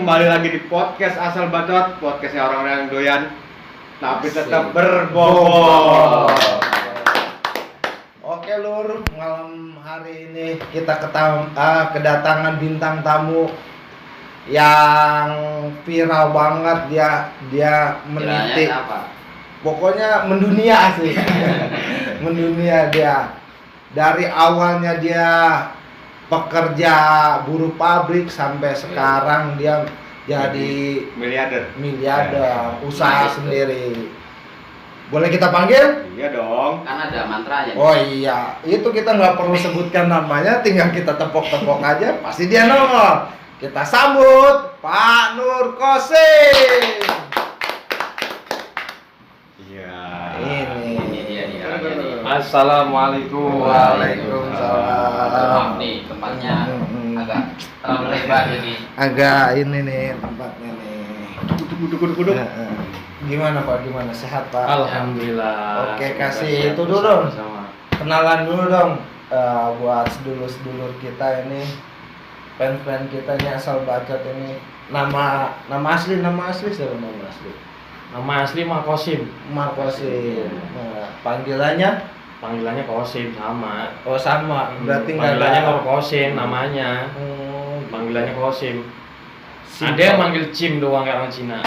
kembali lagi di podcast Asal Bacot, podcastnya orang-orang yang doyan tapi tetap berbobot. Oke Lur, malam hari ini kita kedatangan bintang tamu yang viral banget. Dia meniti, pokoknya mendunia sih. Mendunia dia. Dari awalnya dia pekerja buruh pabrik sampai sekarang dia jadi miliarder, usaha sendiri. Boleh kita panggil? Iya dong. Kan ada mantranya. Oh iya, itu kita nggak perlu sebutkan namanya, tinggal kita tepok-tepok aja, pasti dia nongol. Kita sambut Pak Nur Qasim. Iya. Ini dia nih orangnya nih. Assalamualaikum. Waalaikumsalam. Maaf nih tempatnya agak terlalu lebar jadi. Agak ini nih tempatnya nih. Duduk. Gimana Pak? Gimana? Sehat Pak? Alhamdulillah. Oke, Semoga kasih sehat itu dulu dong. bersama-sama. Kenalan dulu dong buat sedulur-sedulur kita ini, fans-fans kita ini Asal Bacot ini. Nama asli siapa nama asli? Nama asli mah Qasim. Markosim. Nah, panggilannya? Panggilannya Qasim sama. Oh sama. Berarti nggak Panggilannya ada. Nur Qasim namanya. Panggilannya Qasim. Ada yang manggil Cim doang kayak orang Cina.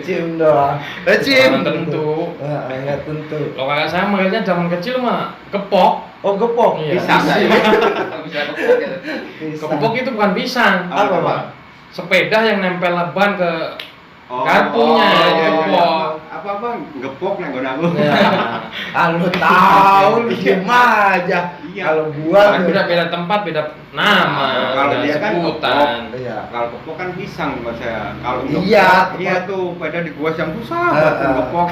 Cim doang. Cim. Orang tentu. Nggak tentu. Kalau kakak saya manggilnya zaman kecil mah kepok. Oh gepok. Iya. Bisa. Bisa kepok gitu. Kepok itu bukan pisang. Apa Pak? Sepeda yang nempel ban ke Oh, kartunya. iya. Kepok. Apa gepok nenggo-nenggo. Ya. Lu tahu lu diem aja. Iya. Kalau gua Kan beda tempat, beda nama, Kalau beda dia kan sebutan. Iya. Kalau gepok kan pisang buat saya. Kalau Iya, gepok, iya tuh pada digosok yang susah Ah, buat ah. gepok.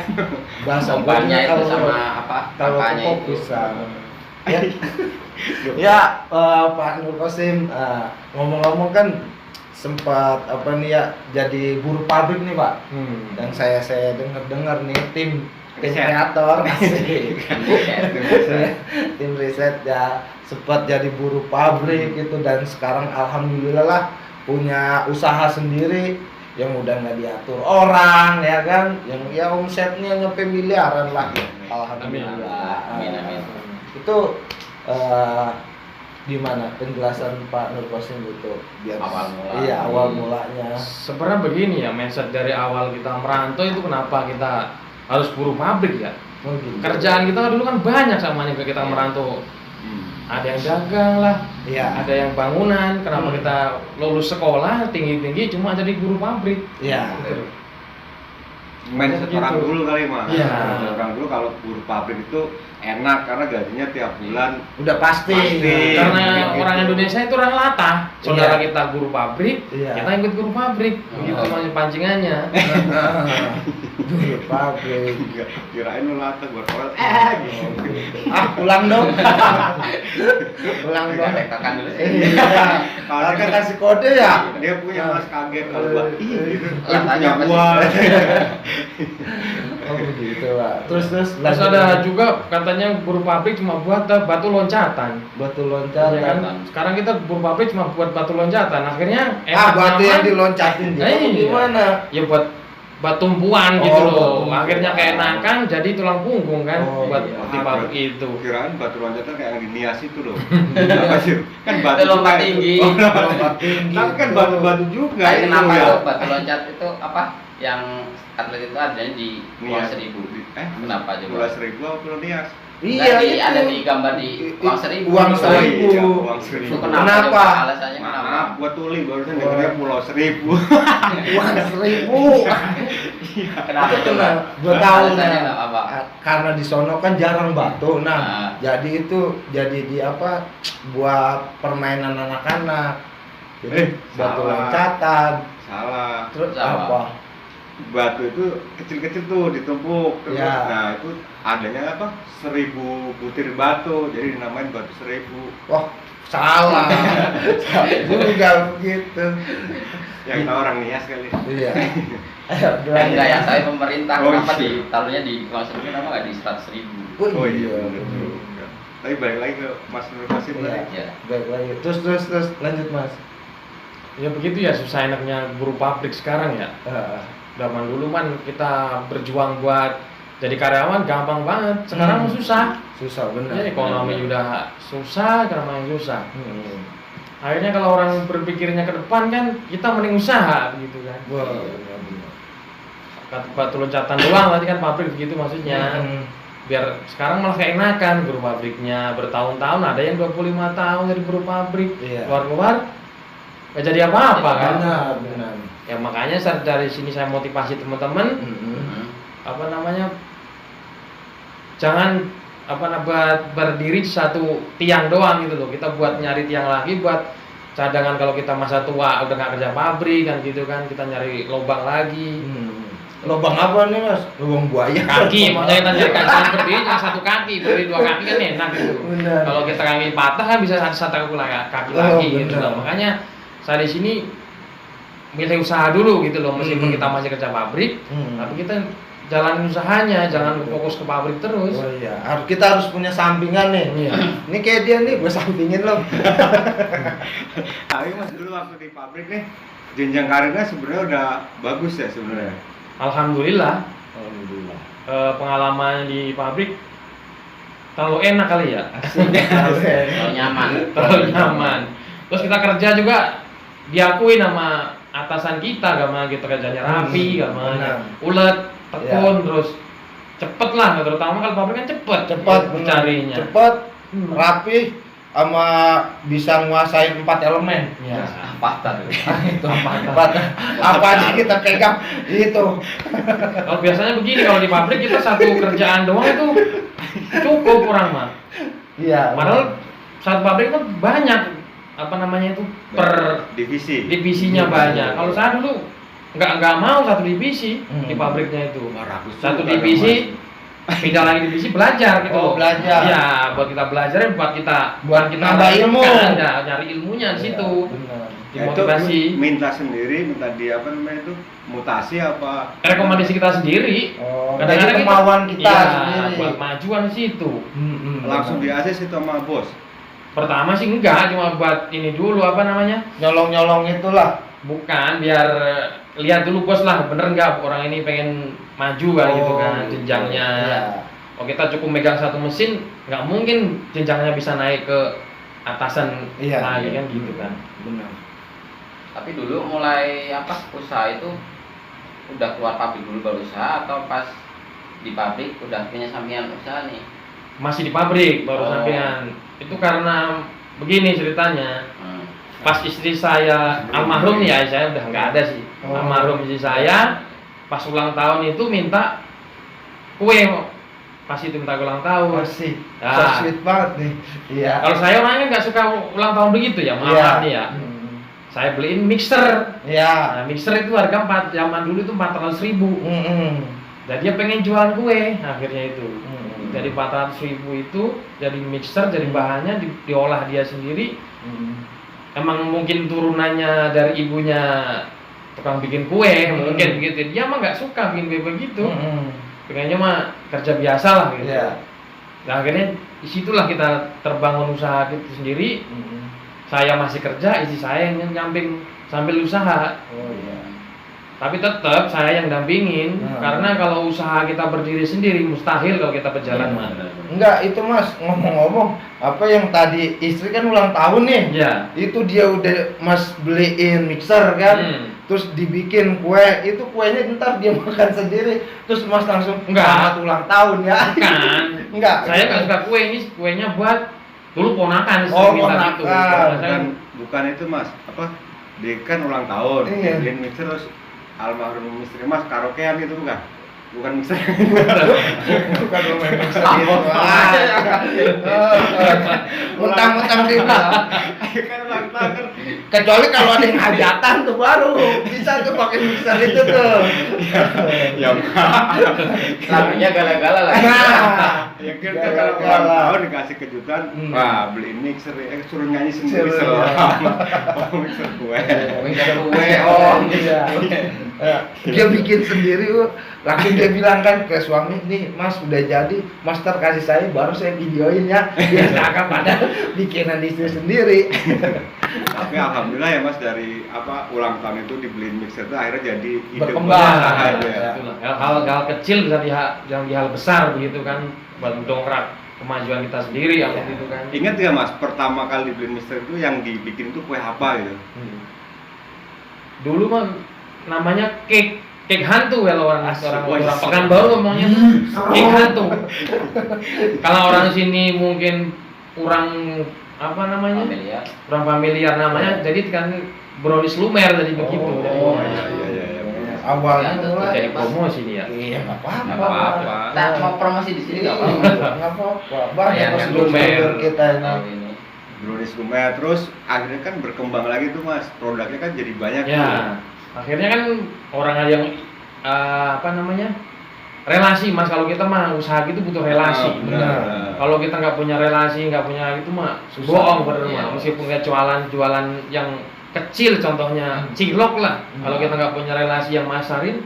Bahasa Sopannya itu kalau sama apa? kalau Apanya kepok itu? pisang. Ya, ya Pak Nur Qasim, ngomong-ngomong kan sempat apa nih ya jadi buruh pabrik nih Pak. Dan saya dengar nih tim Riset. kreator tim riset ya sempat jadi buruh pabrik gitu, dan sekarang alhamdulillah lah punya usaha sendiri yang udah nggak diatur orang ya kan, yang ya omsetnya nyampe miliaran lah. Alhamdulillah. Amin. Itu gimana penjelasan Pak Nur Qasim itu biar Awal mula. Iya, awal mulanya. Sebenarnya begini ya, mindset dari awal kita merantau itu kenapa kita harus buruh pabrik ya. Oh, gitu. Kerjaan kita dulu kan banyak samanya ke kita Iya. merantau. Ada yang dagang lah, Iya. ada yang bangunan. Kenapa kita lulus sekolah tinggi-tinggi cuma jadi buruh pabrik? Iya. Gitu. Mindset Gitu. orang dulu kali mah. Iya. Mindset orang dulu kalau buruh pabrik itu enak karena gajinya tiap bulan. Udah pasti. Pasti. Karena Gitu. orang Indonesia itu orang latah. Saudara Iya. kita buruh pabrik, Iya. kita ikut buruh pabrik. Begitu pancingannya. Buruh pabrik. Enggak, kirain lu latah buat orang. Gitu. Pulang dong. Pulang dong. Tektokan dulu sih. Iya. Kalau Kakak dia- kasih kode ya? Dia punya mas kaget kalau gua. Ih, gitu. Latahnya apa sih? Gua. Oh begitu Pak. Terus Terus lanjut. ada juga katanya buruh pabrik cuma buat batu loncatan. batu Ya loncatan. kan? Sekarang kita buruh pabrik cuma buat batu loncatan. Akhirnya Batu nyaman. yang diloncatin dia Iya. gimana? Ya buat batu tumpuan gitu Oh, loh. batu tumpuan. Akhirnya keenakan jadi tulang punggung kan Oh, buat iya. di pabrik itu. Kirain batu loncatan kayak yang di Nias itu loh. Apa sih? Kan batu Itu lompat juga tinggi. Oh, Lompat tinggi. tapi kan batu-batu juga Kayak itu kenapa ya. itu batu loncat itu apa? Yang atlet itu adanya di uang 1000. Kenapa coba? Uang 1000 apa Nias? Iya, Tadi itu. ada di gambar di uang 1000. Uang Itu 1000. Iya, uang Itu 1000. Kenapa? coba? Alasannya kenapa? Maaf, gua tuli barusan dengernya Pulau 1000. Uang 1000. Kenapa coba? Gua tahu Alasannya nah. apa? Karena di sono kan jarang batu. Nah, Nah. jadi itu jadi di apa? Buat permainan anak-anak. Jadi batu salah. loncatan. Salah. Terus Sama. apa? Batu itu kecil-kecil tuh ditumpuk terus. Ya. Nah, itu adanya apa? 1000 butir batu. Jadi dinamain batu 1000. Wah, salah. Salah juga begitu. Yang tahu orang Nias kali. Iya. Ayo, Enggak ya, saya pemerintah Oh, kenapa iya. ditaruhnya di uang 1000 kenapa nggak di 100.000? Oh iya. bener juga. Tapi balik lagi ke Mas Nur Qasim Iya. tadi. Ya. Baik lagi. Terus lanjut Mas. Ya begitu ya, susah enaknya buruh pabrik sekarang ya. Zaman dulu kan kita berjuang buat jadi karyawan gampang banget, sekarang susah. Susah benar. Ya, ekonomi udah susah, karena yang susah. Akhirnya kalau orang berpikirnya ke depan kan, kita mending usaha begitu kan. Wah, benar. Batu loncatan doang berarti kan pabrik begitu maksudnya. Biar sekarang malah keenakan buruh pabriknya bertahun-tahun, ada yang 25 tahun dari buruh pabrik. Iya. Keluar nggak jadi apa-apa kan. Benar. Ya makanya dari sini saya motivasi teman-teman apa namanya, jangan buat berdiri satu tiang doang gitu loh. Kita buat nyari tiang lagi buat cadangan kalau kita masa tua udah nggak kerja pabrik kan gitu kan, kita nyari lubang lagi. Lubang apa nih Mas? Lubang buaya. Kaki, maunya kita cari kaki yang berdiri jangan satu kaki, berdiri 2 kaki kan enak gitu. Benar. Kalau kita kaki patah kan bisa satu kaki lagi gitu loh. Makanya saya di sini milih usaha dulu gitu loh, meskipun kita masih kerja pabrik, tapi kita jalanin usahanya, jangan fokus ke pabrik terus. Oh iya, kita harus punya sampingan nih. Iya. Ini kayak dia nih, gue sampingin loh. Tapi Mas dulu waktu di pabrik nih, jenjang karirnya sebenarnya udah bagus ya sebenarnya. Alhamdulillah. Pengalaman di pabrik terlalu enak kali ya. Kalau nyaman. Terus kita kerja juga diakui sama atasan kita, gak kita kerjanya rapi, gak ulet, tekun, terus cepet lah, terutama kalau pabrik kan cepet mencarinya. Cepet, rapi, sama bisa nguasain 4 elemen. Ya. Itu apa aja kita pegang itu. Kalau biasanya begini, kalau di pabrik kita satu kerjaan doang itu cukup kurang mah. Iya. Padahal satu pabrik itu banyak per divisinya banyak. Kalau saya dulu nggak mau satu divisi di pabriknya itu. Satu divisi pindah lagi divisi belajar gitu. Belajar. Iya, buat kita belajar, buat kita nambah ilmu. Nyari ilmunya di situ. Benar. Dimotivasi. Minta sendiri, minta di mutasi apa? Rekomendasi kita sendiri. Kadang-kadang kemauan kita sendiri. Buat majuan di situ. Langsung di ACC itu sama bos. Pertama sih enggak, cuma buat ini dulu nyolong itulah. Bukan, biar lihat dulu bos lah, bener nggak orang ini pengen maju kan gitu kan jenjangnya. Iya. Oh kita cukup megang satu mesin, nggak mungkin jenjangnya bisa naik ke atasan lagi kan gitu kan. Benar. Tapi dulu mulai usaha itu udah keluar pabrik dulu baru usaha, atau pas di pabrik udah punya sampingan usaha nih? Masih di pabrik baru sampingan. Itu karena begini ceritanya. Pas istri saya almarhum ya, saya udah nggak ada sih. Almarhum istri saya pas ulang tahun itu minta kue, pas itu minta ulang tahun. Masih. Nah, So sweet banget nih. Iya. kalau saya orangnya nggak suka ulang tahun begitu ya, maaf nih ya. Saya beliin mixer. Iya. Nah, mixer itu harga zaman dulu itu 400.000. Jadi dia pengen jualan kue akhirnya itu. Jadi 400.000 itu jadi mixer, jadi bahannya diolah dia sendiri. Emang mungkin turunannya dari ibunya tukang bikin kue, mungkin begitu. Dia mah nggak suka bikin kue begitu. Pengennya mah kerja biasa lah gitu. Nah, akhirnya disitulah kita terbangun usaha itu sendiri. Saya masih kerja, istri saya yang nyamping sambil usaha. Tapi tetap saya yang dampingin, karena kalau usaha kita berdiri sendiri mustahil kalau kita berjalan. Enggak, itu Mas, ngomong-ngomong, apa yang tadi istri kan ulang tahun nih. Iya. Itu dia udah Mas beliin mixer kan. Terus dibikin kue, itu kuenya ntar dia makan sendiri. Terus Mas langsung selamat ulang tahun ya. Bukan. Enggak. Saya nggak suka kue, ini kuenya buat dulu ponakan ponakan. Bukan itu Mas, dia kan ulang tahun, beliin mixer terus almarhum istri Mas karaokean itu bukan? Bukan mixer. Bukan main mixer gitu. Mentang-mentang sih Kan ulang tahun. kecuali kalau ada yang hajatan tuh baru bisa tuh pakai mixer itu tuh. Ya Lagunya gala-gala lah. Ya kan kalau ulang tahun dikasih kejutan, wah beli mixer, suruh nyanyi sendiri mixer kue. Mixer kue, iya. Dia bikin sendiri, langsung dia bilang kan ke suami, nih Mas udah jadi, Master kasih saya baru saya videoin ya, biar cakap pada bikinan istri sendiri. Tapi alhamdulillah ya Mas, dari apa ulang tahun itu dibeliin mixer itu akhirnya jadi ide Berkembang. usaha itu ya. Itulah. Hal-hal kecil bisa jadi hal besar begitu kan, buat mendongkrak kemajuan kita sendiri Iya. gitu kan. Ingat ya Mas, pertama kali dibeliin mixer itu yang dibikin itu kue apa gitu? Dulu mah namanya cake hantu kalau orang Asik, orang wah, orang asik. Pekanbaru ngomongnya tuh cake hantu. Kalau orang sini mungkin kurang apa namanya? Familiar. Kurang familiar namanya, jadi kan brownies lumer jadi begitu. Oh, Jadi, iya. Awalnya Ya, mulai jadi promosi nih ya. iya nggak Nggak apa-apa. apa-apa. Nah, mau promosi di sini nggak apa-apa. Nggak apa-apa. Banyak Kayak mas lumer. kita ini. Tahu ini. Brownies lumer, terus akhirnya kan berkembang lagi tuh Mas, produknya kan jadi banyak tuh. Ya, akhirnya kan orang yang apa namanya relasi Mas, kalau kita mah usaha gitu butuh relasi. Benar. Kalau kita nggak punya relasi, nggak punya itu mah Susah. bohong bener Iya. mah. Meskipun kayak jualan yang kecil contohnya cilok lah, kalau kita nggak punya relasi yang masarin,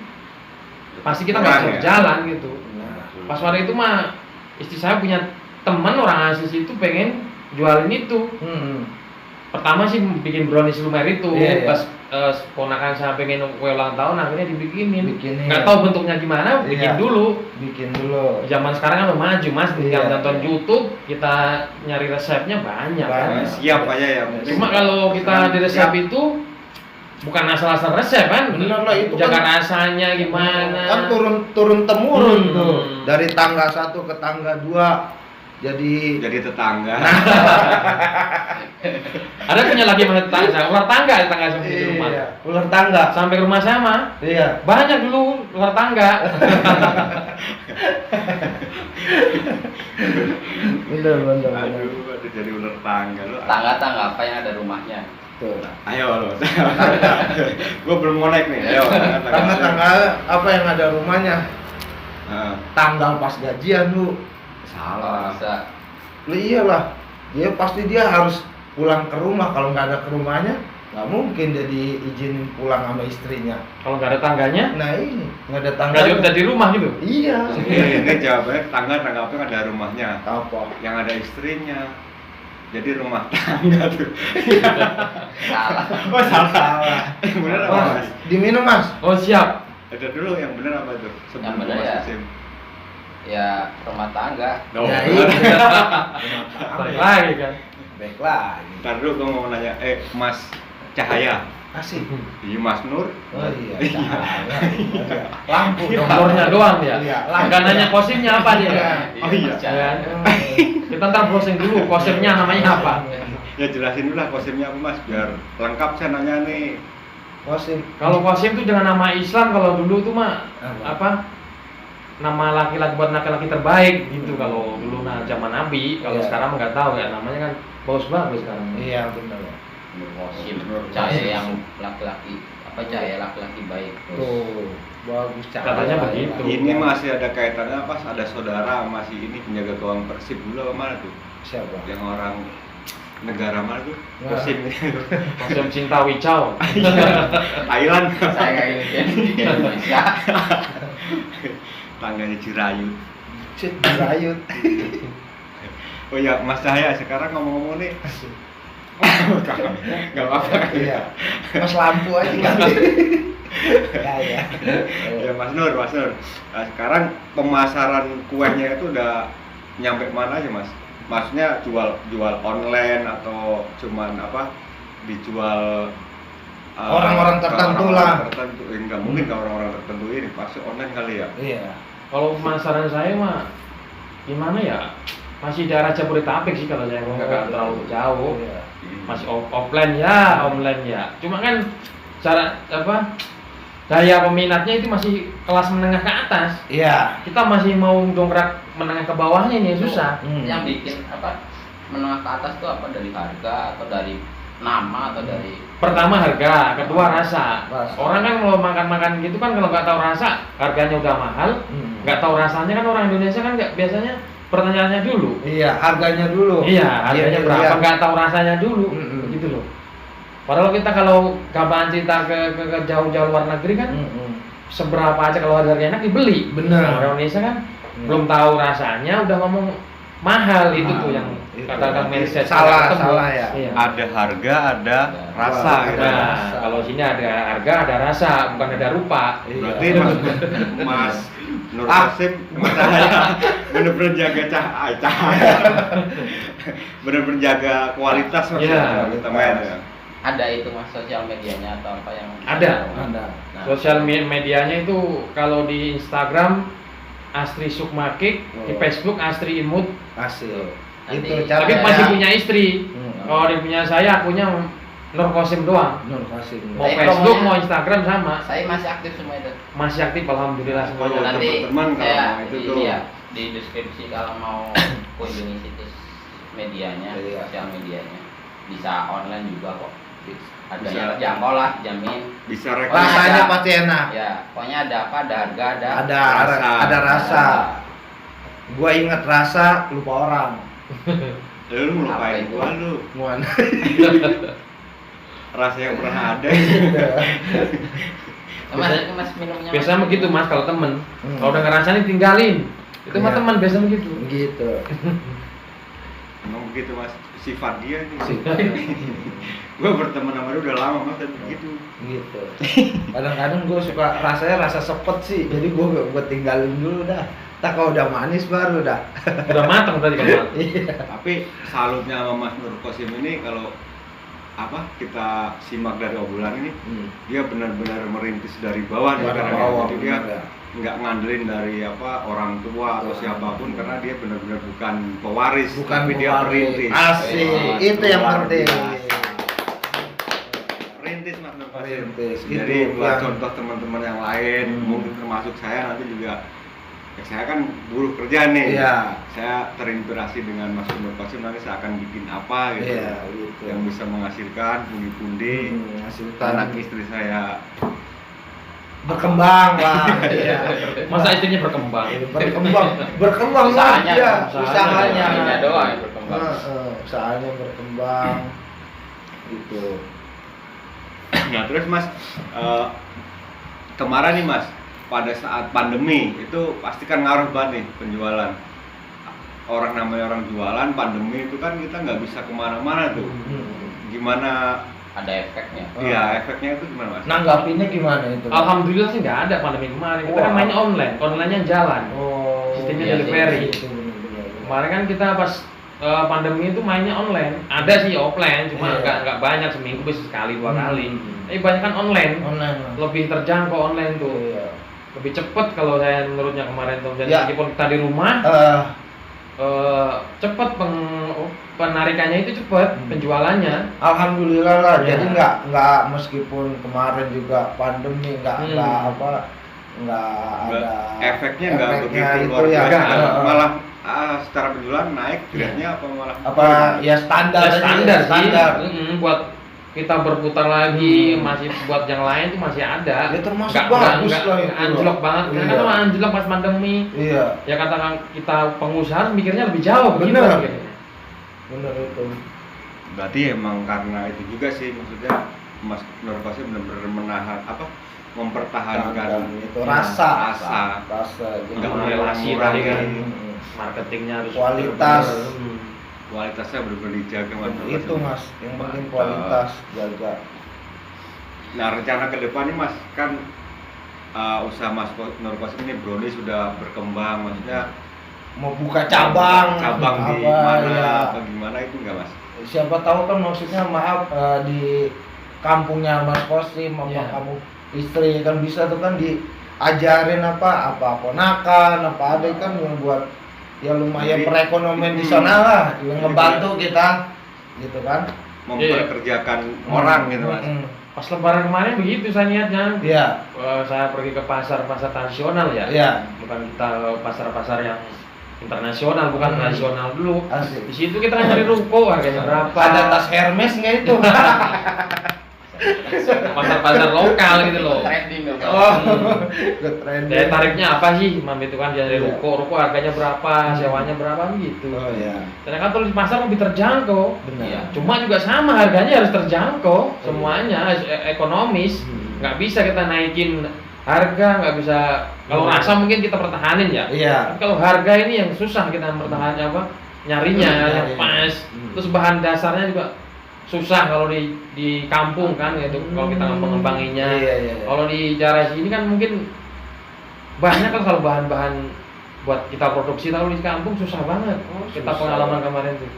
pasti kita nggak Kurang bisa ya? jalan gitu. Nah, Pas waktu itu mah istri saya punya teman orang Asis itu pengen jualin itu. Pertama sih bikin brownies lumer itu, Iya, iya. pas ponakan saya pengen kue ulang tahun akhirnya dibikinin. Bikinin. Nggak tahu bentuknya gimana, bikin Iya. dulu. bikin dulu. Zaman sekarang kan udah maju Mas, tinggal Iya, nonton iya. YouTube, kita nyari resepnya banyak. Banyak. Nah, siap aja ya. penting. Cuma kalau kita di resep itu bukan asal-asal resep kan, Bener lah, itu jaga kan- rasanya gimana. Kan turun temurun Hmm. tuh dari tangga 1 ke tangga 2 jadi Jadi tetangga. Ada punya lagi mas tetangga, ular tangga di tangga sampai di rumah. iya, ular tangga. Sampai ke rumah saya mah Iya. banyak dulu ular tangga. Bener. Aduh, jadi ular tangga lu. Tangga-tangga apa yang ada rumahnya? Tuh. Ayo lo. Gua belum connect nih. Ayo. Tangga-tangga apa yang ada rumahnya? Nah, Tanggal pas gajian lu. salah. Bisa. Lah iyalah. Dia pasti dia harus pulang ke rumah. Kalau nggak ada ke rumahnya, nggak mungkin dia diizinin pulang sama istrinya. Kalau nggak ada tangganya, Nah ini nggak ada nggak tangganya. ada di rumah gitu. Iya. Ini jawabannya tangga apa yang ada rumahnya. Apa? Yang ada istrinya. Jadi rumah tangga tuh. Salah. Oh salah. Salah. Yang bener apa Mas, Mas? diminum mas. Oh siap. Ada dulu yang bener apa tuh? Yang bener Mas ya. Sim. Ya rumah tangga. No. Ya, iya. Balik lagi kan. Baik lagi. Ntar dulu gua mau nanya, Mas Cahaya. Asik. Iya Mas Nur. Oh iya. Cahaya. Lampu dong. Nomornya doang ya. Iya. Nggak nanya kostumnya apa dia. Oh iya. Ya. Kita ntar browsing dulu kostumnya namanya apa. Ya jelasin dulu lah kostumnya apa Mas, biar lengkap saya nanya nih. Wasim. Kalau kosim itu dengan nama Islam, kalau dulu tuh mah apa? Nama laki-laki buat laki-laki terbaik gitu kalau dulu zaman Nabi. Kalau Iya. sekarang nggak tahu ya, namanya kan bagus sekarang. Iya benar. Musim cahaya yang laki-laki apa cahaya laki-laki baik. Tuh bagus cahaya. Katanya begitu. Ini masih ada kaitannya apa? Ada saudara masih ini penjaga gawang Persib dulu apa mana tuh? Siapa? Yang orang negara mana tuh? Nah. Kosim. Kosim Cinta Wicau. Thailand. Saya kayak di Indonesia. Tangganya Cirayut. Cit Rayut. Oh ya Mas Cahaya, sekarang ngomong-ngomong nih. Gak apa-apa. Iya. Mas lampu aja kan. Ya. Ya Mas Nur. Nah, sekarang pemasaran kuenya itu udah nyampe mana aja Mas? Maksudnya jual online atau cuman apa? Dijual Orang-orang ke tertentu orang-orang lah. tertentu. Enggak mungkin ke orang-orang tertentu ini, pasti online kali ya. Iya. Kalau pemasaran saya mah gimana ya? Masih daerah Jabodetabek sih kalau saya nggak terlalu jauh. Iya. Masih offline ya, online ya. Cuma kan cara apa? Daya peminatnya itu masih kelas menengah ke atas. Iya. Kita masih mau dongkrak menengah ke bawahnya ini susah. Yang bikin apa menengah ke atas tuh apa dari harga atau dari nama atau dari Pertama harga, kedua rasa. Rasa. Orang kan kalau makan-makan gitu kan kalau nggak tahu rasa, harganya udah mahal. Nggak tahu rasanya kan orang Indonesia kan nggak biasanya pertanyaannya dulu. Iya, harganya dulu. Iya, harganya berapa? Iya. Nggak tahu rasanya dulu, gitu loh. Padahal kita kalau gampang cinta ke jauh-jauh luar negeri kan, seberapa aja kalau harganya enak dibeli. Bener. Nah, orang Indonesia kan belum tahu rasanya udah ngomong mahal itu tuh yang Itu. katakan message Salah ya. Iya. Ada harga, ada rasa Ada gitu. Nah, rasa. kalau sini ada harga, ada rasa, bukan ada rupa. Berarti Iya. Mas Nur Qasim saya bener-bener jaga cahaya. Bener-bener jaga kualitas Mas. Iya, Teman ya. Ada itu mas sosial medianya atau apa yang Ada. Nah, Sosial medianya itu kalau di Instagram Astri Sukmakik, di Oh. Facebook Astri Imut. Asik. Nanti- Itu Tapi caranya. masih punya istri. Hmm. Kalau dia punya saya, akunya Nur Qasim doang. Nur Qasim. Mau Tapi Facebook, promonya- mau Instagram sama. saya masih aktif semua itu. Masih aktif, alhamdulillah semuanya. Oh, Nanti teman-teman kalau saya mau itu tuh. iya, di deskripsi kalau mau kunjungi situs medianya, Iya. sosial medianya, bisa online juga kok. Ada Bisa. yang terjangkau lah, jamin. Bisa Rasanya Ada. pasti enak. Ya, pokoknya ada apa, ada harga, ada Ada rasa. Gua inget rasa, lupa orang. Lu ngelupain Apa itu? gua lu. Muan. Rasa yang pernah ada. Mas, itu mas minumnya. Biasanya begitu mas kalau temen. Hmm. Kalau udah ngerasain tinggalin. Itu mah Iya. teman biasa begitu. Gitu. Emang begitu Mas, sifat dia nih. Sifat. Gua berteman sama dia udah lama Mas, tapi begitu. Gitu. Kadang-kadang gue suka rasanya rasa sepet sih, jadi gue tinggalin dulu dah. Tak kalau udah manis baru dah. Udah matang tadi kan Mas. Iya. Tapi salutnya sama Mas Nur Qasim ini kalau apa kita simak dari obrolan ini, dia benar-benar merintis dari bawah nih Dari karena bawah, jadi dia benar ya. nggak ngandelin dari apa orang tua atau Betul. siapapun karena dia benar-benar bukan pewaris, Bukan tapi dia perintis. Asik, Oh, itu yang luar penting. biasa. Perintis Mas Nur Qasim. Perintis, Jadi itu buat yang- contoh teman-teman yang lain, Hmm. mungkin termasuk saya nanti juga. Ya, saya kan buruh kerja nih. Iya. Saya terinspirasi dengan Mas Nur Qasim, nanti saya akan bikin apa gitu. Iya, gitu. Yang bisa menghasilkan pundi-pundi. Hasilkan Anak istri saya berkembang bang. Iya. Masa istrinya berkembang. berkembang Usahanya, lah dia, usahanya. Usahanya doang yang berkembang. Usahanya berkembang gitu. Nah terus Mas, kemarin nih Mas, pada saat pandemi itu pasti kan ngaruh banget nih penjualan. Orang namanya orang jualan, pandemi itu kan kita nggak bisa kemana-mana tuh. Gimana? Ada efeknya. Iya efeknya itu gimana Mas? Nanggapinnya gimana itu? Alhamdulillah sih nggak ada pandemi kemarin. Kita kan Wah. mainnya online, online-nya jalan. Oh, Sistemnya iya, delivery. Itu benar-benar. Kemarin kan kita pas pandemi itu mainnya online. Ada sih offline, cuma Iya. nggak banyak, seminggu bisa sekali dua Hmm. kali. Tapi banyak kan online. Online. Lebih terjangkau online tuh. Iya. Lebih cepet kalau saya menurutnya kemarin tuh. Jadi Ya. meskipun kita di rumah, cepet penarikannya itu cepet, penjualannya. Alhamdulillah lah. Ya. Jadi nggak meskipun kemarin juga pandemi nggak Hmm. nggak ada Efeknya nggak begitu itu luar ya. biasa. Nggak. Malah secara penjualan naik, grade-nya apa malah? Apa ya standar Ya, aja, standar sih. standar. Buat kita berputar lagi, masih buat yang lain tuh masih ada. Ya, termasuk Nggak- bagus nggak- lah nggak itu. anjlok banget. Karena Iya. kan kalau anjlok pas pandemi, Iya, ya katakan kita pengusaha mikirnya lebih jauh. Bener. Gitu, mikirnya. benar itu. Berarti emang karena itu juga sih maksudnya Mas Nur Qasim benar-benar menahan apa? Mempertahankan Dan itu rasa, rasa. Jadi Nggak Sama mau relasi mengurangi. tadi kan. Hmm. Marketingnya harus Kualitas. bener-bener, Kualitasnya benar-benar dijaga Mas Nur Itu Qasim. mas, yang penting kualitas jaga. Nah rencana ke depan nih Mas kan usaha Mas Nur Qasim ini brownies sudah berkembang, maksudnya Mau buka cabang di apa, mana ya. apa gimana itu enggak Mas? Siapa tahu kan maksudnya maaf di kampungnya Mas Qasim apa Iya. kamu istri kan bisa tuh kan diajarin apa ponakan apa ada kan yang buat ya lumayan Jadi, perekonomian di sana lah yang ngebantu kita gitu kan. Memperkerjakan orang gitu Mas. Pas lebaran kemarin begitu saya niatnya. Iya. Saya pergi ke pasar-pasar tradisional ya. Iya. Bukan kita ke pasar-pasar yang internasional, bukan nasional dulu. Asik. Di situ kita kan cari ruko harganya berapa. Ada tas Hermes nggak itu? Pasar-pasar lokal gitu loh. Trending dong. Oh, ke trending. Daya tariknya apa sih? Mam itu kan dia dari Iya. ruko harganya berapa, sewanya berapa gitu. Oh iya. Sedangkan kalau di pasar lebih terjangkau. Benar. Iya. Cuma juga sama harganya harus terjangkau semuanya ekonomis. Nggak bisa kita naikin harga, nggak bisa. Kalau rasa mungkin kita pertahanin ya. Iya. Tapi kalau harga ini yang susah kita pertahankan apa? nyarinya yang Nyarinya. pas. Terus bahan dasarnya juga susah kalau di kampung kan gitu. Kalau kita ngembanginnya. Iya. Kalau di daerah sini kan mungkin banyak kan kalau bahan-bahan buat kita produksi, tahu di kampung susah banget. Kita susah. pengalaman kemarin tuh.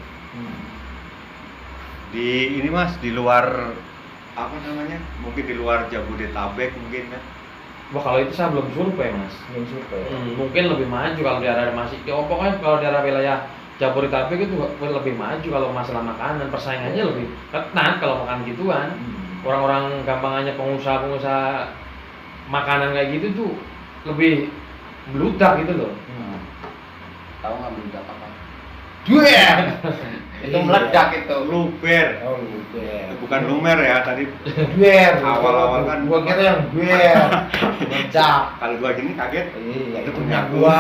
Di ini Mas, di luar apa namanya? Mungkin di luar Jabodetabek mungkin kan. Wah kalau itu saya belum survei mas. Belum survei. Mungkin lebih maju kalau daerah masih. Ya pokoknya kalau daerah wilayah Jabodetabek itu lebih maju kalau masalah makanan, persaingannya lebih ketat kalau makan gituan. Orang-orang gampangannya pengusaha-pengusaha makanan kayak gitu tuh lebih meludak gitu loh. Tahu nggak meledak apa? Duer. Itu meledak itu. Luber. Oh, duer. Bukan lumer ya tadi. Duer. Awal-awal kan. Gua kira yang duer. Mecak. Kalau gua gini kaget. Iya, Itu itu punya punya gua.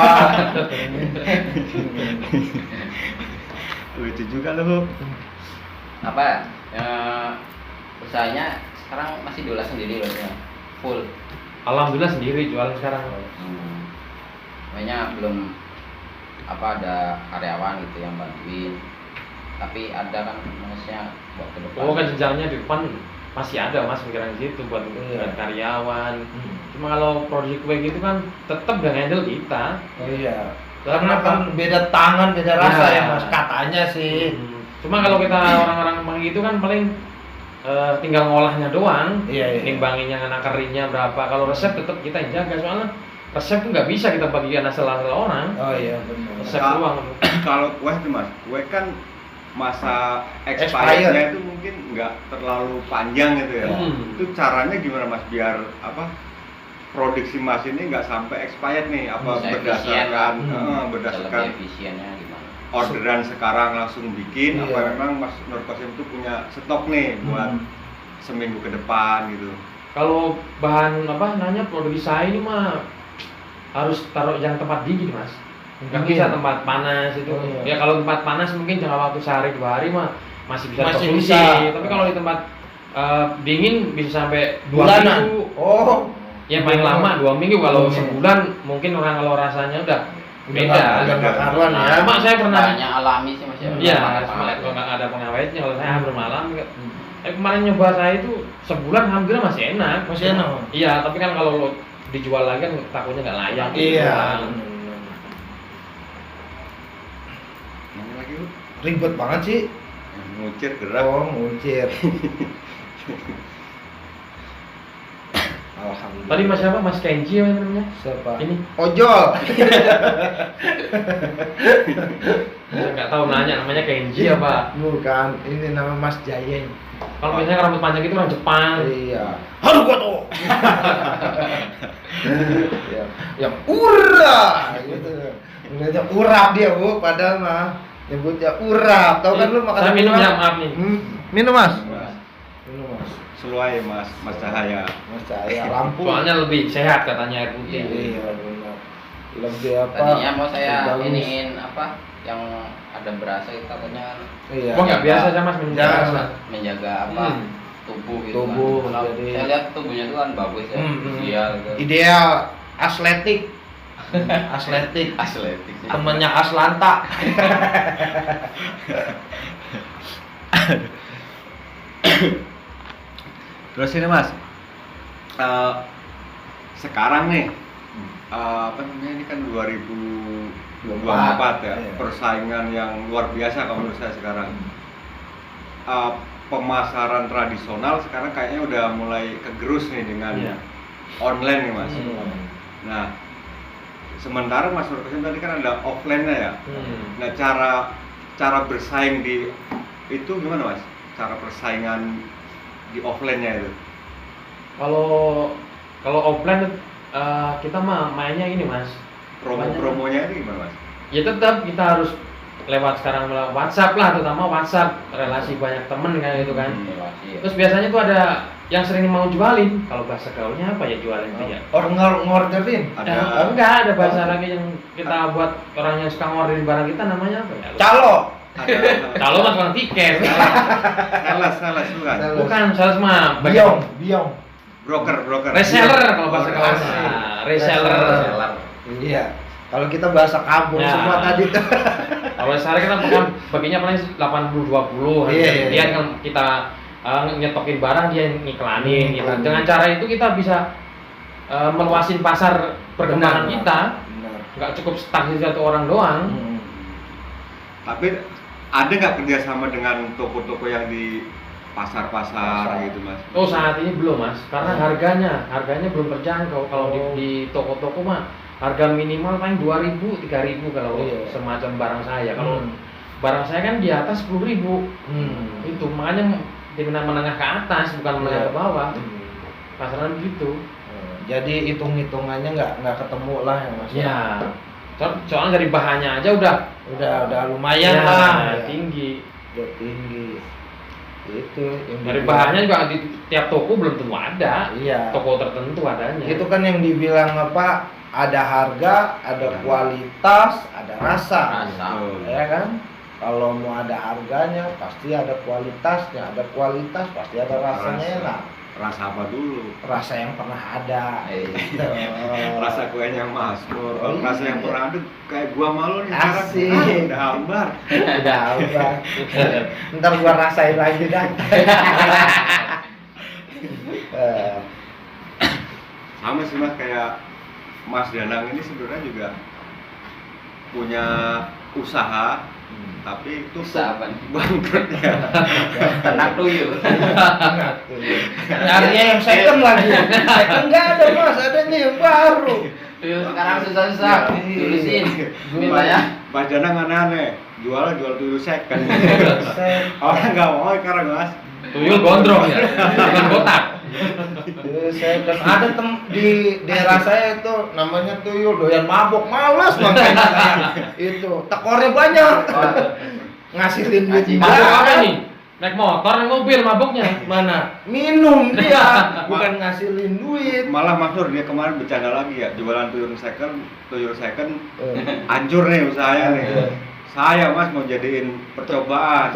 Lucu juga lu. Apa? Usahanya sekarang masih diolah sendiri berarti ya? Full. Alhamdulillah sendiri jualan sekarang. Makanya belum apa ada karyawan gitu yang bantuin. Tapi ada kan maksudnya buat ke depan. Oh kan jenjangnya di depan masih ada mas pikiran gitu buat Iya. karyawan. Cuma kalau produksi kue gitu kan tetap dengan handle kita. Iya. Karena kan beda tangan, beda rasa Iya. ya mas. Katanya sih. Cuma kalau kita orang-orang emang gitu kan paling tinggal ngolahnya doang. Iya. Nimbanginnya, nakarinnya berapa. Kalau resep tetap kita yang jaga soalnya resep tuh nggak bisa kita bagikan asal-asal orang. Oh iya benar. Resep Kak. doang. Kalau kue itu Mas, kue kan masa Expired. expirednya itu mungkin nggak terlalu panjang gitu ya. Itu caranya gimana Mas biar apa produksi Mas ini nggak sampai expired nih? Apa Bisa berdasarkan efisien, berdasarkan lebih efisiennya gimana? orderan sekarang langsung bikin? Iya. Apa memang Mas Nur Qasim itu punya stok nih buat seminggu ke depan gitu? Kalau bahan apa namanya produksi saya ini mah harus taruh yang tempat dingin mas. Nggak Dingin. bisa tempat panas itu. Oh, iya. Ya kalau tempat panas mungkin jangka waktu sehari 2 hari mah masih bisa Masih konsumsi. bisa. Tapi kalau di tempat dingin bisa sampai 2 Bulanan. minggu. Oh. Ya paling lama 2 minggu. Kalau Hmm. sebulan mungkin orang kalau rasanya udah beda. Udah karuan ya. Cuma saya pernah. Banyak alami sih mas ya. Iya, Banyak kalau nggak ada pengawetnya, kalau saya Hmm. bermalam. Kemarin nyoba saya itu sebulan alhamdulillah masih enak. Masih enak. Iya, tapi kan kalau lo dijual lagi kan takutnya nggak layak. Iya. Mana lagi lu? Ribet banget sih. Ngucir gerak. Oh, ngucir. Alhamdulillah. Tadi mas siapa? Mas Kenji apa namanya? Siapa? Ini Ojol. saya nggak tahu nanya namanya Kenji apa. Bukan, ini nama Mas Jayeng. Kalau biasanya rambut panjang itu orang Jepang. Iya. Haru gua tuh. Ya, yang ura gitu. Nyebutnya urap dia, Bu, padahal mah nyebutnya urap. Tahu kan lu makan Saya minum urap? ya, maaf nih. Minum, Mas. Mas. Minum, Mas. Seluai Mas Cahaya. Mas saya lampu. Soalnya lebih sehat katanya air putih. Iya, benar. Lebih apa? Tadinya mau saya bagus. iniin apa yang ada berasa itu takutnya kan Iya. Wah nggak biasa saya mas minum Jangan, rasa. Mas. menjaga apa tubuh gitu Tubuh, kan. Kalau jadi- saya lihat tubuhnya itu kan bagus ya, ideal gitu. Ideal atletik. Atletik. Atletik sih. Temennya Aslanta. Terus ini Mas, sekarang nih, apa namanya ini kan 2024 ya, Iya. persaingan yang luar biasa kalau menurut saya sekarang. Pemasaran tradisional sekarang kayaknya udah mulai kegerus nih dengan Iya. online nih Mas. Hmm. Nah, sementara Mas Nur Qasim tadi kan ada offline-nya ya. Nah, cara bersaing di itu gimana Mas? Cara persaingan di offline-nya itu? Kalau offline kita mah mainnya ini mas. Promo-promonya itu gimana Mas? Ya tetap kita harus lewat sekarang melalui WhatsApp lah, terutama WhatsApp, relasi banyak temen kan gitu kan. Relasi ya. Terus biasanya tuh ada yang sering mau jualin. Kalau bahasa gaulnya apa ya jualin itu ya? Ngorderin. Ada Enggak, ada bahasa lagi yang kita buat orang yang suka ngorderin barang kita namanya apa ya? Calo. Kalau mah tukang tiket. sales bukan? Bukan, sales mah Biong, biong. Broker. reseller kalau bahasa gaulnya. Asik. Reseller. Reseller. Iya. Kalau kita bahasa kampung Ya. semua tadi tuh. Kalau sehari kita baginya paling 80-20. Iya. Dia kan kita nyetokin barang, dia ngiklanin gitu. Hmm. Dengan cara itu kita bisa meluasin pasar perkembangan Benar. kita. Benar. Nggak cukup stuck di satu orang doang. Tapi ada nggak kerjasama dengan toko-toko yang di pasar-pasar Pasar. gitu mas? Oh, saat ini belum mas, karena harganya belum terjangkau. Kalau Oh. di toko-toko mah harga minimal paling 2.000, 3.000 kalau Iya. semacam barang saya. Kalau Hmm. barang saya kan di atas 10.000. Itu makanya di menengah ke atas, bukan menengah Iya. ke bawah. Pasaran begitu. Jadi hitung-hitungannya nggak ketemu lah ya mas. Ya. Soalnya dari bahannya aja Udah lumayan ya, lah. Ya. tinggi. Udah tinggi. Itu yang Dari dibilang. bahannya juga di tiap toko belum tentu ada. Iya. Toko tertentu adanya. Itu kan yang dibilang apa? Ada harga, ada kualitas, ada rasa. Rasa. Ya kan? Kalau mau ada harganya pasti ada kualitasnya, ada kualitas pasti ada rasanya Rasa. enak. Rasa apa dulu? Rasa yang pernah ada. Gitu. Rasa kuenya Mas Nur. Kalau Iya. rasa yang pernah ada kayak gua malu nih sekarang. Asik. Udah hambar. udah. Ntar gua rasain lagi dah. Eh, Sama sih mas, kayak Mas Danang ini sebenarnya juga punya usaha, tapi itu Usaha apa nih? bangkrut ya. Ternak tuyul. Nyarinya yang second lagi. Second nggak ada mas, adanya yang baru. Tuyul sekarang susah-susah. Iya. Tulisin. Mintanya. Mas Danang aneh-aneh, jual tuyul second. Orang nggak mau sekarang mas. Tuyul gondrong ya, bukan kotak. Second ada di daerah saya itu namanya tuyul doyan mabok, malas makanya saya itu tekornya banyak. Ngasilin duit Anjing. Mabuk banyak. apa nih? Naik motor, naik mobil mabuknya. Mana? Minum dia, bukan ngasilin duit. Malah Mas Nur dia kemarin bercanda lagi ya, jualan tuyul second hancur nih usahanya nih. Iya. Saya mas mau jadiin percobaan,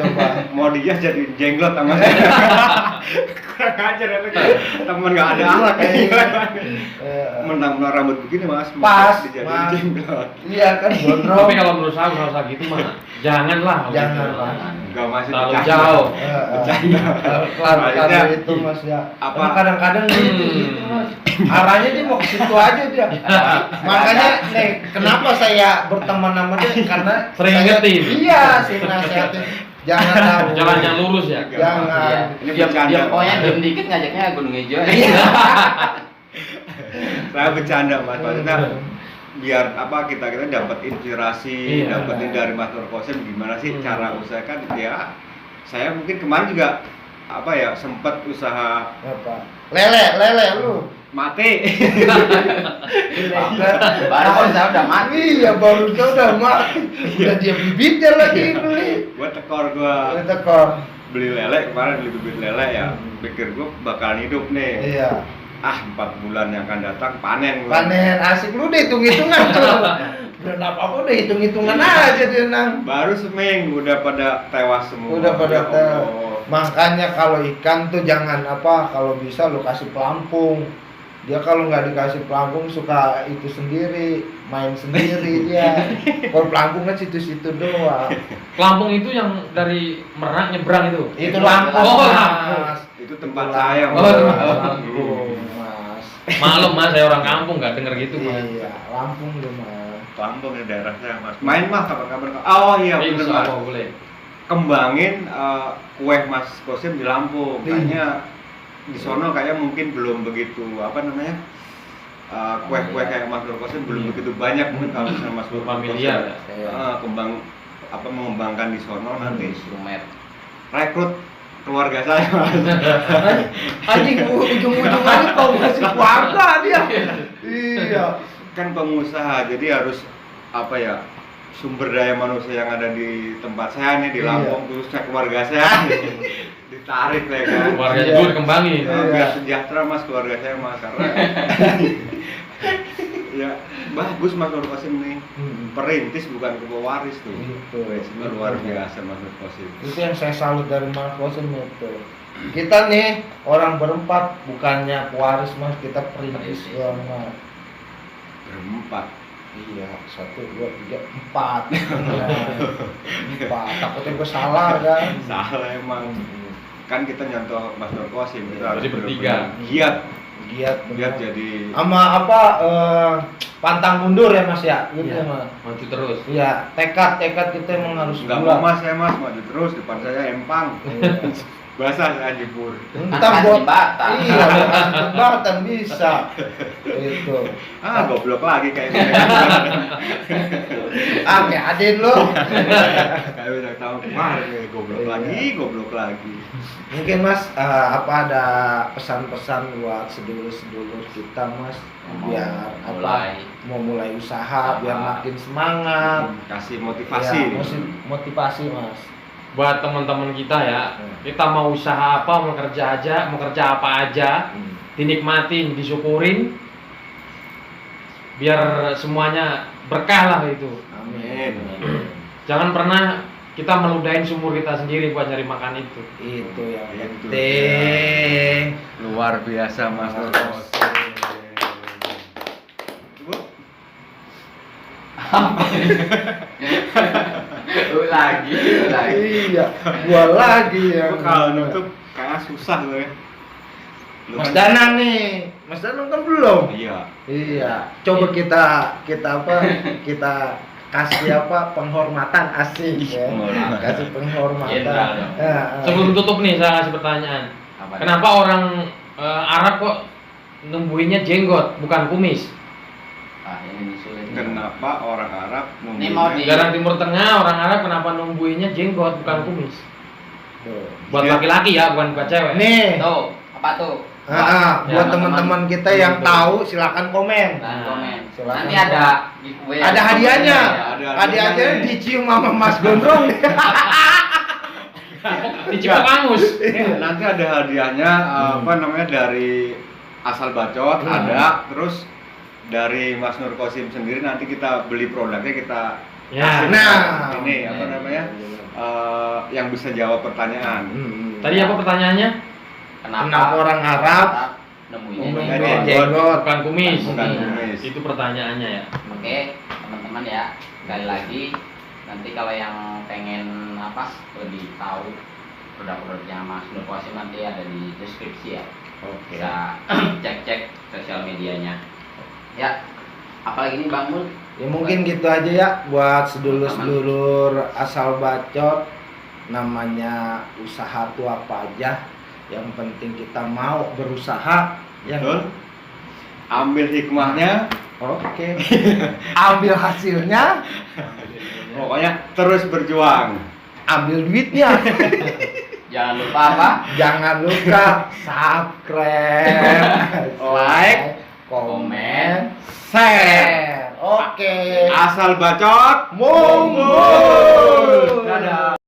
mau dia jadiin jenglot sama saya. Kurang ajar ya, temen nggak ada alat kayak mentang-mentang rambut begini mas, Pas, dijadiin Mas. jenglot. Iya kan gondrong. Tapi kalau menurut saya usaha gitu mah janganlah. Janganlah. Nggak masih Terlalu bercanda. jauh. Bercanda. Kelar Maksudnya, itu mas ya. apa? Karena kadang-kadang gitu mas. Arahnya dia mau ke situ aja dia. Makanya nih kenapa saya berteman sama dia karena Sering saya- ingetin. Iya, sih nasihatin. Jangan tahu. Jalan yang lurus ya. Jangan. Ini Diam bercanda. diam pokoknya diam dikit ngajaknya gunung hijau. Saya bercanda mas, maksudnya biar apa kita dapat inspirasi, Iya. dapetin dari Mas Nur Qasim gimana sih Hmm. cara usaha kan ya. Saya mungkin kemarin juga apa ya sempat usaha Apa? Lele lu. mati. Baru kan saya udah mati. Iya, baru dia udah mati. Udah dia bibitnya lagi beli. Gua tekor gua Itu kok. beli lele kemarin, beli bibit lele ya. Pikir gua bakalan hidup nih. Iya. 4 bulan yang akan datang panen gua. Panen asik lu deh hitung-hitungan tuh. Belum apa-apa udah hitung-hitungan aja dia nang. Baru seminggu udah pada tewas semua. Udah pada Ya tewas. Allah. Makanya kalau ikan tuh jangan apa, kalau bisa lu kasih pelampung. Dia kalau nggak dikasih pelampung suka itu sendiri, main sendiri dia. Kalau pelampung kan situ-situ doang. Lampung itu yang dari Merak nyebrang itu. Itu Lampung. Oh, Mas. Itu tempat saya. Oh, Mas. tempat Lampung, Mas. Maklum mas, saya orang kampung nggak denger gitu mas. Iya, Lampung tuh, Mas. Lampung ya daerah saya mas. Main mah kapan-kapan. Oh iya bener Insya mas. Allah boleh. Kembangin kue Mas Qasim di Lampung. Iya. Kayaknya di sono kayak mungkin belum begitu apa namanya kue-kue kayak Mas Nur Qasim belum Iya. begitu banyak mungkin kalau misalnya Mas Nur Familiar ya. kembang apa mengembangkan di sono nanti Instrumen. rekrut keluarga saya mas. Anjing ujung-ujungannya kau ngasih keluarga dia. Iya. Kan pengusaha jadi harus apa ya sumber daya manusia yang ada di tempat saya nih di Iya. Lampung khususnya keluarga saya ditarik ya kan. Keluarga Iya. itu dikembangin. Biar sejahtera mas keluarga saya mas karena ya bagus Mas Nur Qasim nih perintis bukan pewaris tuh. Gitu. Prinsipnya luar biasa Mas Nur Qasim. Itu yang saya salut dari Mas Qasim itu. Kita nih orang berempat bukannya pewaris Mas, kita perintis doang Mas. Berempat Iya, 1, 2, 3, 4. Empat. Takutnya gue salah kan? Salah emang. Kan kita nyontoh Mas Nur Qasim itu harus Jadi bertiga. bener-bener giat Giat jadi sama apa pantang mundur ya Mas ya? Gitu Iya. ya Mas. Maju terus. Iya, tekad kita emang harus nggak bulat. mau Mas, saya Mas maju terus, depan saya empang. Iya. Basah saya jebur. Entar Angkat buat jembatan. iya, buat jembatan bisa. Itu. Goblok lagi kayak gini. Kayak Aden lo. Kayak udah tahun kemarin ya, goblok Iya. lagi. Mungkin Mas apa ada pesan-pesan buat sedulur-sedulur kita Mas biar mau mulai usaha biar makin semangat. Kasih motivasi. Ya, motivasi Mas. Buat teman-teman kita ya, kita mau usaha apa, mau kerja apa aja, dinikmatin, disyukurin, biar semuanya berkah lah itu. Amin. Jangan pernah kita meludahin sumur kita sendiri buat nyari makan itu. Itu yang Itu penting. Luar biasa Mas Nur Qasim. Bu, lagi. Iya, gua lagi ya. gua kalau nutup kayak susah loh ya. Lu Mas kan- Danang nih. Mas Danang kan belum. Iya. Iya. Coba kita apa? Kita kasih apa? Penghormatan asik ya. Penghormatan. Kasih penghormatan. Jenderal dong. Sebelum tutup nih, saya kasih pertanyaan. Apa? Kenapa orang Arab kok numbuhinnya jenggot, bukan kumis? Ah, ini sulit. Kenapa orang Arab Ini mau di- Negara Timur Tengah, orang Arab kenapa numbuhinnya jenggot, bukan kumis? Tuh. Buat Iya. laki-laki ya, bukan buat cewek. Nih. Tuh, apa tuh? Buat Ya, teman-teman kita yang tahu silakan komen. Nah, komen. silakan. Nanti ada giveaway. Ada hadiahnya. Ada Hadiahnya dicium sama Mas Gondrong. Dicipta kamus. Nanti ada hadiahnya apa namanya dari asal bacot ada, terus dari Mas Nur Qasim sendiri nanti kita beli produknya kita Ya. kasih Nah. ini apa namanya yang bisa jawab pertanyaan. Tadi apa pertanyaannya? Kenapa orang Arab nemuin Nemuin jenggot? jenggot? Bukan kumis. Bukan kumis. Itu pertanyaannya ya. Oke, teman-teman ya, sekali lagi nanti kalau yang pengen apa lebih tahu produk-produknya Mas Nur Qasim nanti ada di deskripsi ya. Oke. Bisa cek-cek sosial medianya. Ya, apalagi ini Bang Mun? Ya mungkin gitu aja ya buat sedulur-sedulur asal bacot. Namanya usaha tuh apa aja, yang penting kita mau berusaha. Betul. Ambil hikmahnya, Oke. Ambil hasilnya, pokoknya terus berjuang. ambil duitnya. Jangan lupa apa? Jangan lupa subscribe, like, komen, share. Oke. Asal bacot, Monggo. Dadah.